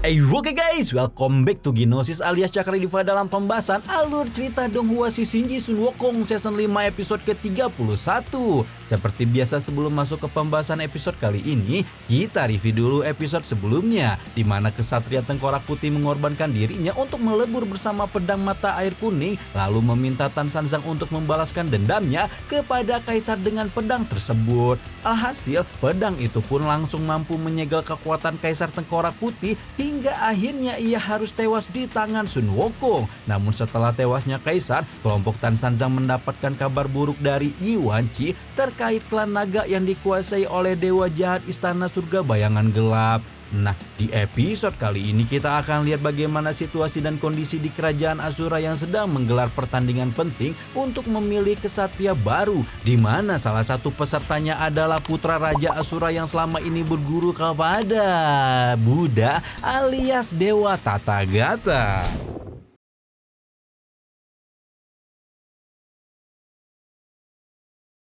Oke guys, welcome back to Ginosis alias Cakra Diva dalam pembahasan alur cerita Donghua si Shinji Sun Wukong season 5 episode ke-31. Seperti biasa sebelum masuk ke pembahasan episode kali ini, kita review dulu episode sebelumnya di mana kesatria tengkorak putih mengorbankan dirinya untuk melebur bersama pedang mata air kuning lalu meminta Tan Sanzang untuk membalaskan dendamnya kepada kaisar dengan pedang tersebut. Alhasil, pedang itu pun langsung mampu menyegel kekuatan kaisar tengkorak putih hingga akhirnya ia harus tewas di tangan Sun Wukong. Namun setelah tewasnya kaisar, kelompok Tan Sanzang mendapatkan kabar buruk dari Yi Wanqi terkait klan naga yang dikuasai oleh dewa jahat istana surga bayangan gelap. Nah, di episode kali ini kita akan lihat bagaimana situasi dan kondisi di kerajaan Asura yang sedang menggelar pertandingan penting untuk memilih kesatria baru, di mana salah satu pesertanya adalah putra Raja Asura yang selama ini berguru kepada Buddha alias Dewa Tathagata.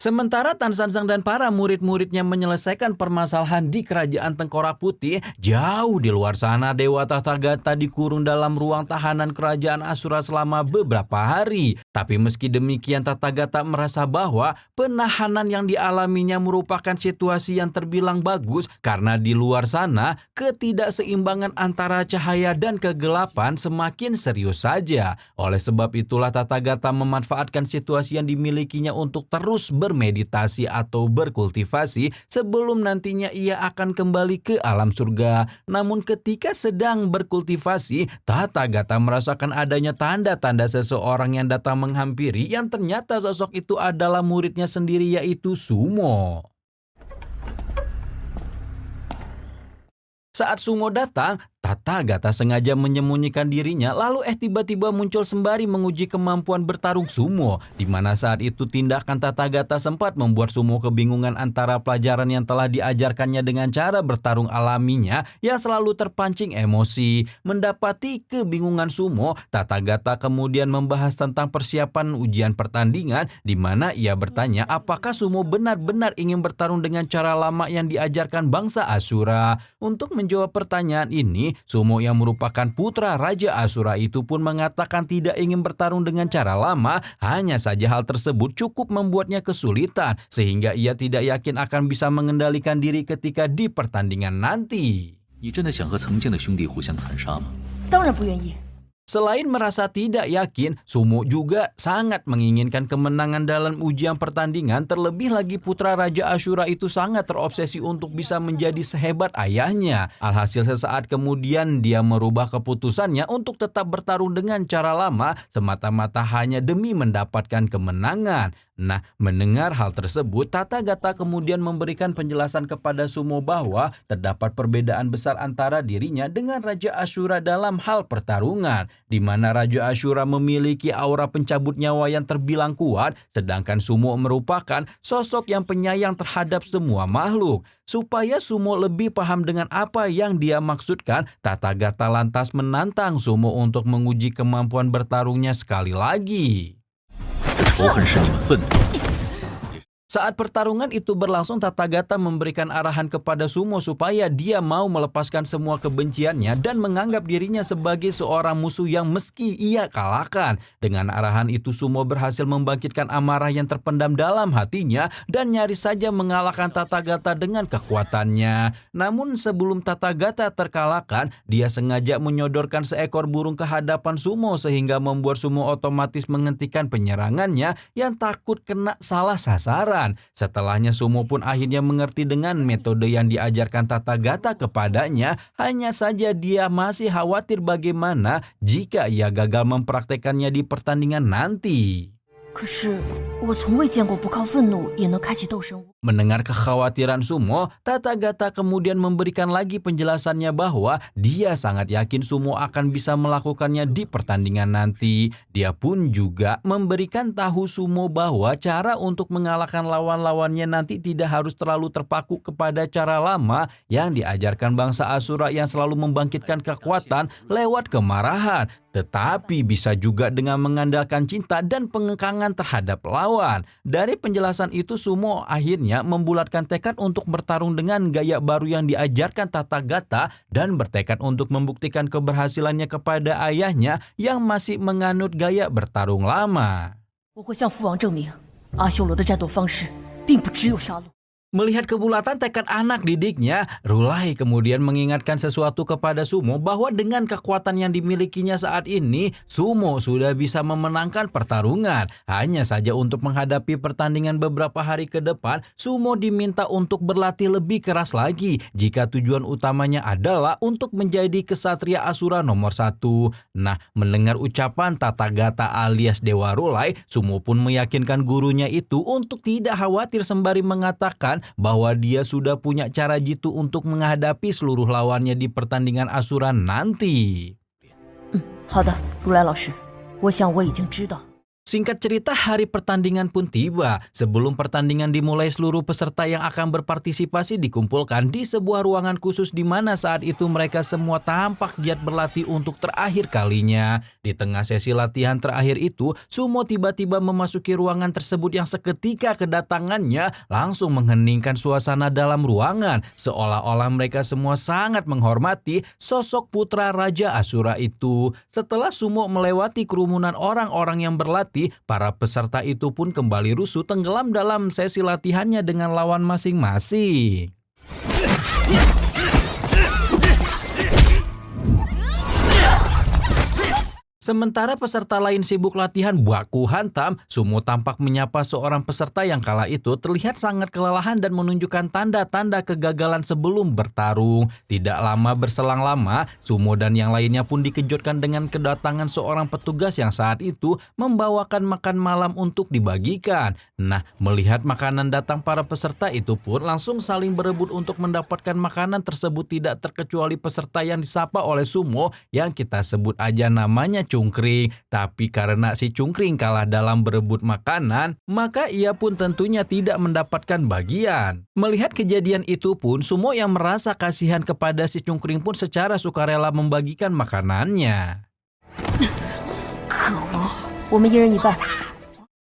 Sementara Tan Sanzang dan para murid-muridnya menyelesaikan permasalahan di kerajaan Tengkorak Putih, jauh di luar sana Dewa Tathagata dikurung dalam ruang tahanan kerajaan Asura selama beberapa hari. Tapi meski demikian Tathagata merasa bahwa penahanan yang dialaminya merupakan situasi yang terbilang bagus karena di luar sana ketidakseimbangan antara cahaya dan kegelapan semakin serius saja. Oleh sebab itulah Tathagata memanfaatkan situasi yang dimilikinya untuk terus bermeditasi atau berkultivasi sebelum nantinya ia akan kembali ke alam surga. Namun ketika sedang berkultivasi, Tathagata merasakan adanya tanda-tanda seseorang yang datang menghampiri yang ternyata sosok itu adalah muridnya sendiri yaitu Sumo. Saat Sumo datang, Tathagata sengaja menyembunyikan dirinya lalu tiba-tiba muncul sembari menguji kemampuan bertarung Sumo, di mana saat itu tindakan Tathagata sempat membuat Sumo kebingungan antara pelajaran yang telah diajarkannya dengan cara bertarung alaminya yang selalu terpancing emosi. Mendapati kebingungan Sumo, Tathagata kemudian membahas tentang persiapan ujian pertandingan, di mana ia bertanya apakah Sumo benar-benar ingin bertarung dengan cara lama yang diajarkan bangsa Asura. Untuk menjawab pertanyaan ini, Sumo yang merupakan putra Raja Asura itu pun mengatakan tidak ingin bertarung dengan cara lama, hanya saja hal tersebut cukup membuatnya kesulitan sehingga ia tidak yakin akan bisa mengendalikan diri ketika di pertandingan nanti. Selain merasa tidak yakin, Sumo juga sangat menginginkan kemenangan dalam ujian pertandingan. Terlebih lagi putra Raja Asura itu sangat terobsesi untuk bisa menjadi sehebat ayahnya. Alhasil sesaat kemudian dia merubah keputusannya untuk tetap bertarung dengan cara lama semata-mata hanya demi mendapatkan kemenangan. Nah, mendengar hal tersebut, Tathagata kemudian memberikan penjelasan kepada Sumo bahwa terdapat perbedaan besar antara dirinya dengan Raja Asura dalam hal pertarungan, di mana Raja Asura memiliki aura pencabut nyawa yang terbilang kuat, sedangkan Sumo merupakan sosok yang penyayang terhadap semua makhluk. Supaya Sumo lebih paham dengan apa yang dia maksudkan, Tathagata lantas menantang Sumo untuk menguji kemampuan bertarungnya sekali lagi. Saat pertarungan itu berlangsung, Tathagata memberikan arahan kepada Sumo supaya dia mau melepaskan semua kebenciannya dan menganggap dirinya sebagai seorang musuh yang meski ia kalahkan. Dengan arahan itu Sumo berhasil membangkitkan amarah yang terpendam dalam hatinya dan nyaris saja mengalahkan Tathagata dengan kekuatannya. Namun sebelum Tathagata terkalahkan, dia sengaja menyodorkan seekor burung ke hadapan Sumo sehingga membuat Sumo otomatis menghentikan penyerangannya yang takut kena salah sasaran. Setelahnya Sumo pun akhirnya mengerti dengan metode yang diajarkan Tathagata kepadanya, hanya saja dia masih khawatir bagaimana jika ia gagal mempraktekannya di pertandingan nanti. Mendengar kekhawatiran Sumo, Tathagata kemudian memberikan lagi penjelasannya bahwa dia sangat yakin Sumo akan bisa melakukannya di pertandingan nanti. Dia pun juga memberikan tahu Sumo bahwa cara untuk mengalahkan lawan-lawannya nanti tidak harus terlalu terpaku kepada cara lama yang diajarkan bangsa Asura yang selalu membangkitkan kekuatan lewat kemarahan, tetapi bisa juga dengan mengandalkan cinta dan pengekangan terhadap lawan. Dari penjelasan itu Sumo akhirnya akhirnya membulatkan tekad untuk bertarung dengan gaya baru yang diajarkan Tathagata dan bertekad untuk membuktikan keberhasilannya kepada ayahnya yang masih menganut gaya bertarung lama. 我会向父王证明，阿修罗的战斗方式并不只有杀戮。 Melihat kebulatan tekad anak didiknya, Rulai kemudian mengingatkan sesuatu kepada Sumo bahwa dengan kekuatan yang dimilikinya saat ini, Sumo sudah bisa memenangkan pertarungan. Hanya saja untuk menghadapi pertandingan beberapa hari ke depan, Sumo diminta untuk berlatih lebih keras lagi jika tujuan utamanya adalah untuk menjadi kesatria Asura nomor 1. Nah, mendengar ucapan Tathagata alias Dewa Rulai, Sumo pun meyakinkan gurunya itu untuk tidak khawatir sembari mengatakan bahwa dia sudah punya cara jitu untuk menghadapi seluruh lawannya di pertandingan Asura nanti. 好的，如来老师，我想我已经知道。 Singkat cerita, hari pertandingan pun tiba. Sebelum pertandingan dimulai, seluruh peserta yang akan berpartisipasi dikumpulkan di sebuah ruangan khusus di mana saat itu mereka semua tampak giat berlatih untuk terakhir kalinya. Di tengah sesi latihan terakhir itu, Sumo tiba-tiba memasuki ruangan tersebut yang seketika kedatangannya langsung mengheningkan suasana dalam ruangan. Seolah-olah mereka semua sangat menghormati sosok putra Raja Asura itu. Setelah Sumo melewati kerumunan orang-orang yang berlatih, para peserta itu pun kembali rusuh tenggelam dalam sesi latihannya dengan lawan masing-masing. Sementara peserta lain sibuk latihan baku hantam, Sumo tampak menyapa seorang peserta yang kala itu terlihat sangat kelelahan dan menunjukkan tanda-tanda kegagalan sebelum bertarung. Tidak lama berselang lama, Sumo dan yang lainnya pun dikejutkan dengan kedatangan seorang petugas yang saat itu membawakan makan malam untuk dibagikan. Nah, melihat makanan datang, para peserta itu pun langsung saling berebut untuk mendapatkan makanan tersebut, tidak terkecuali peserta yang disapa oleh Sumo yang kita sebut aja namanya Cungkring. Tapi karena si Cungkring kalah dalam berebut makanan, maka ia pun tentunya tidak mendapatkan bagian. Melihat kejadian itu pun, Sumo yang merasa kasihan kepada si Cungkring pun secara sukarela membagikan makanannya. 可恶，我们一人一半。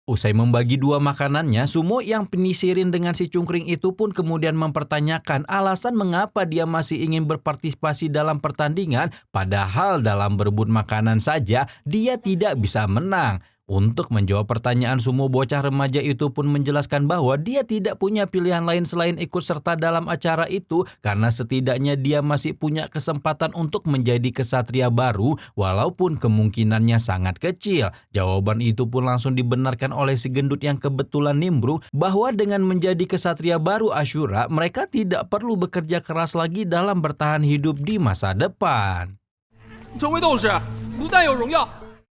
Usai membagi dua makanannya, Sumo yang penisirin dengan si Cungkring itu pun kemudian mempertanyakan alasan mengapa dia masih ingin berpartisipasi dalam pertandingan, padahal dalam berebut makanan saja dia tidak bisa menang. Untuk menjawab pertanyaan Sumo, bocah remaja itu pun menjelaskan bahwa dia tidak punya pilihan lain selain ikut serta dalam acara itu karena setidaknya dia masih punya kesempatan untuk menjadi kesatria baru walaupun kemungkinannya sangat kecil. Jawaban itu pun langsung dibenarkan oleh si gendut yang kebetulan nimbrung bahwa dengan menjadi kesatria baru Asura, mereka tidak perlu bekerja keras lagi dalam bertahan hidup di masa depan. 成为斗士不但有荣耀。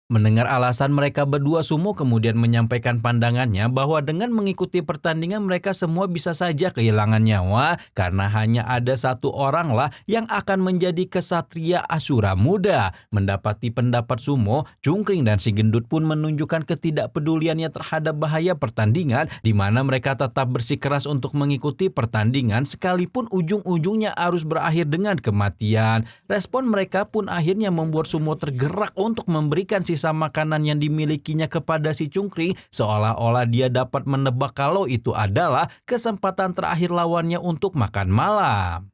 Mendengar alasan mereka berdua, Sumo kemudian menyampaikan pandangannya bahwa dengan mengikuti pertandingan mereka semua bisa saja kehilangan nyawa karena hanya ada satu orang lah yang akan menjadi kesatria Asura muda. Mendapati pendapat Sumo, Cungkring dan si gendut pun menunjukkan ketidakpeduliannya terhadap bahaya pertandingan di mana mereka tetap bersikeras untuk mengikuti pertandingan sekalipun ujung-ujungnya harus berakhir dengan kematian. Respon mereka pun akhirnya membuat Sumo tergerak untuk memberikan sisa makanan yang dimilikinya kepada si Cungkring, seolah-olah dia dapat menebak kalau itu adalah kesempatan terakhir lawannya untuk makan malam.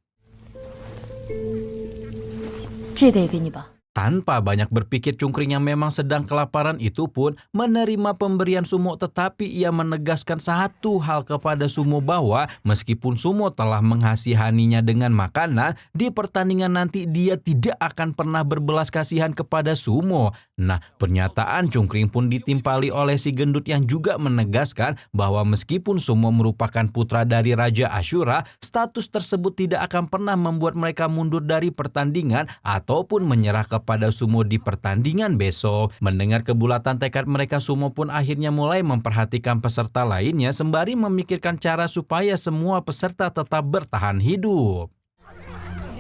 这个也给你吧。 Tanpa banyak berpikir, Cungkring yang memang sedang kelaparan itu pun menerima pemberian Sumo, tetapi ia menegaskan satu hal kepada Sumo bahwa meskipun Sumo telah menghasihaninya dengan makanan, di pertandingan nanti dia tidak akan pernah berbelas kasihan kepada Sumo. Nah, pernyataan Cungkring pun ditimpali oleh si gendut yang juga menegaskan bahwa meskipun Sumo merupakan putra dari Raja Asura, status tersebut tidak akan pernah membuat mereka mundur dari pertandingan ataupun menyerah kepada Sumo di pertandingan besok. Mendengar kebulatan tekad mereka, Sumo pun akhirnya mulai memperhatikan peserta lainnya sembari memikirkan cara supaya semua peserta tetap bertahan hidup.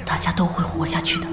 大家都会活下去的。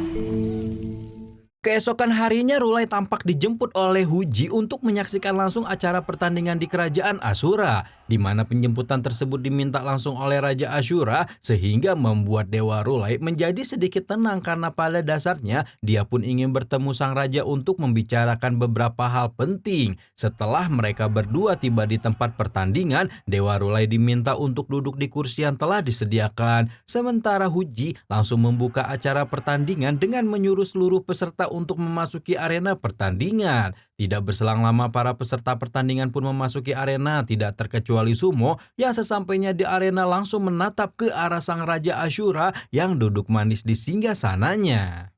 Keesokan harinya Rulai tampak dijemput oleh Huji untuk menyaksikan langsung acara pertandingan di kerajaan Ashura, di mana penjemputan tersebut diminta langsung oleh Raja Ashura sehingga membuat Dewa Rulai menjadi sedikit tenang karena pada dasarnya dia pun ingin bertemu sang raja untuk membicarakan beberapa hal penting. Setelah mereka berdua tiba di tempat pertandingan, Dewa Rulai diminta untuk duduk di kursi yang telah disediakan, sementara Huji langsung membuka acara pertandingan dengan menyuruh seluruh peserta untuk memasuki arena pertandingan. Tidak berselang lama para peserta pertandingan pun memasuki arena, tidak terkecuali Sumo yang sesampainya di arena langsung menatap ke arah sang Raja Ashura yang duduk manis di singgasananya.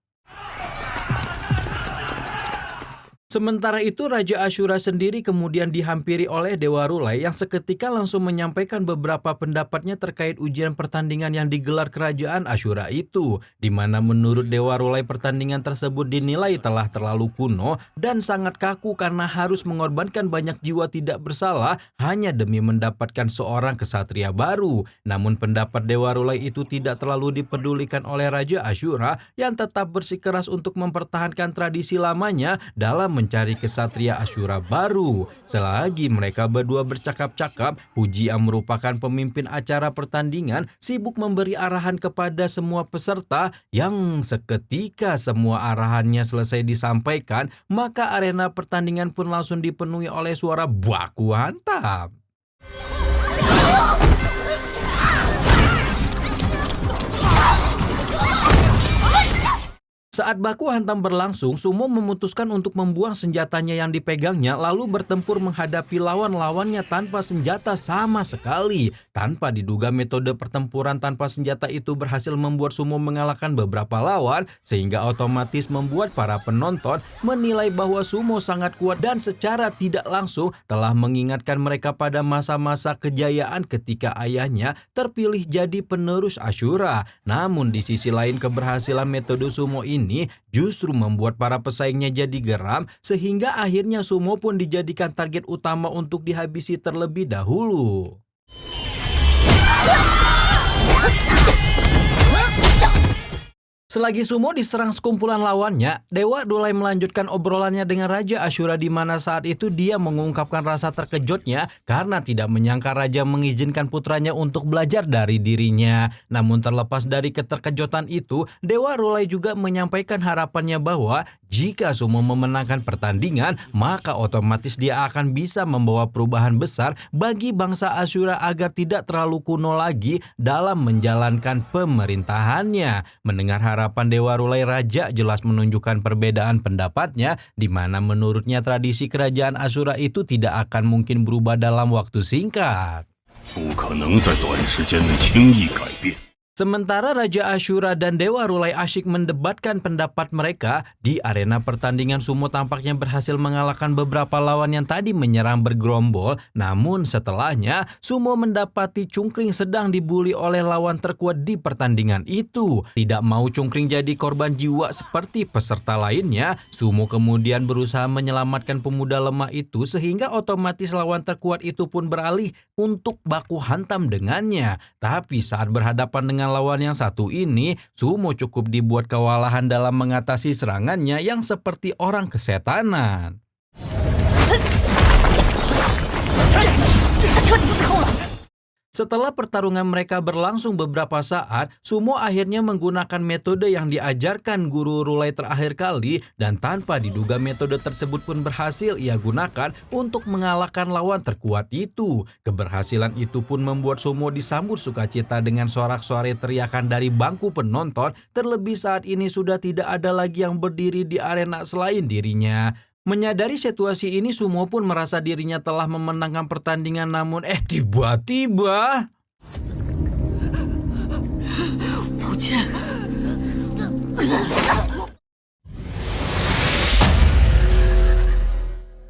Sementara itu Raja Ashura sendiri kemudian dihampiri oleh Dewa Rulai yang seketika langsung menyampaikan beberapa pendapatnya terkait ujian pertandingan yang digelar kerajaan Ashura itu, di mana menurut Dewa Rulai pertandingan tersebut dinilai telah terlalu kuno dan sangat kaku karena harus mengorbankan banyak jiwa tidak bersalah hanya demi mendapatkan seorang kesatria baru. Namun pendapat Dewa Rulai itu tidak terlalu dipedulikan oleh Raja Ashura yang tetap bersikeras untuk mempertahankan tradisi lamanya dalam mencari kesatria Ashura baru. Selagi mereka berdua bercakap-cakap, Huji yang merupakan pemimpin acara pertandingan sibuk memberi arahan kepada semua peserta yang seketika semua arahannya selesai disampaikan, maka arena pertandingan pun langsung dipenuhi oleh suara baku hantam. Saat baku hantam berlangsung, Sumo memutuskan untuk membuang senjatanya yang dipegangnya lalu bertempur menghadapi lawan-lawannya tanpa senjata sama sekali. Tanpa diduga metode pertempuran tanpa senjata itu berhasil membuat Sumo mengalahkan beberapa lawan sehingga otomatis membuat para penonton menilai bahwa Sumo sangat kuat dan secara tidak langsung telah mengingatkan mereka pada masa-masa kejayaan ketika ayahnya terpilih jadi penerus Ashura. Namun di sisi lain keberhasilan metode Sumo ini justru membuat para pesaingnya jadi geram sehingga akhirnya Sumo pun dijadikan target utama untuk dihabisi terlebih dahulu. Selagi Sumo diserang sekumpulan lawannya, Dewa Rulai melanjutkan obrolannya dengan Raja Ashura di mana saat itu dia mengungkapkan rasa terkejutnya karena tidak menyangka raja mengizinkan putranya untuk belajar dari dirinya. Namun terlepas dari keterkejutan itu, Dewa Rulai juga menyampaikan harapannya bahwa jika Sumo memenangkan pertandingan, maka otomatis dia akan bisa membawa perubahan besar bagi bangsa Ashura agar tidak terlalu kuno lagi dalam menjalankan pemerintahannya. Mendengar harapan Dewa Rulai, raja jelas menunjukkan perbedaan pendapatnya di mana menurutnya tradisi kerajaan Ashura itu tidak akan mungkin berubah dalam waktu singkat. Sementara Raja Ashura dan Dewa Rulai asyik mendebatkan pendapat mereka, di arena pertandingan Sumo tampaknya berhasil mengalahkan beberapa lawan yang tadi menyerang bergerombol. Namun setelahnya, Sumo mendapati Cungkring sedang dibuli oleh lawan terkuat di pertandingan itu. Tidak mau Cungkring jadi korban jiwa seperti peserta lainnya, Sumo kemudian berusaha menyelamatkan pemuda lemah itu sehingga otomatis lawan terkuat itu pun beralih untuk baku hantam dengannya. Tapi saat berhadapan dengan lawan yang satu ini, Sumo cukup dibuat kewalahan dalam mengatasi serangannya yang seperti orang kesetanan. Setelah pertarungan mereka berlangsung beberapa saat, Sumo akhirnya menggunakan metode yang diajarkan guru Rulai terakhir kali dan tanpa diduga metode tersebut pun berhasil ia gunakan untuk mengalahkan lawan terkuat itu. Keberhasilan itu pun membuat Sumo disambut sukacita dengan sorak-sorai teriakan dari bangku penonton, terlebih saat ini sudah tidak ada lagi yang berdiri di arena selain dirinya. Menyadari situasi ini, Sumo pun merasa dirinya telah memenangkan pertandingan, namun tiba-tiba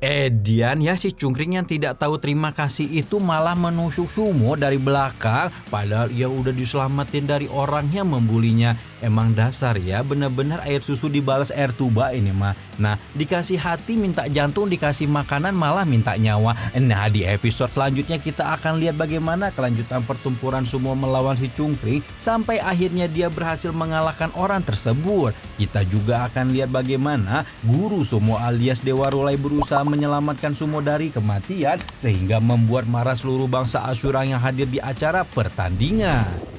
Edian ya si Cungkring yang tidak tahu terima kasih itu malah menusuk Sumo dari belakang padahal ia udah diselamatin dari orang yang membulinya. Emang dasar ya, bener-bener air susu dibalas air tuba ini mah. Nah, dikasih hati minta jantung, dikasih makanan malah minta nyawa. Nah, di episode selanjutnya kita akan lihat bagaimana kelanjutan pertempuran sumo melawan si Cungkring sampai akhirnya dia berhasil mengalahkan orang tersebut. Kita juga akan lihat bagaimana guru sumo alias Dewa Rolai berusaha menyelamatkan sumo dari kematian sehingga membuat marah seluruh bangsa Ashura yang hadir di acara pertandingan.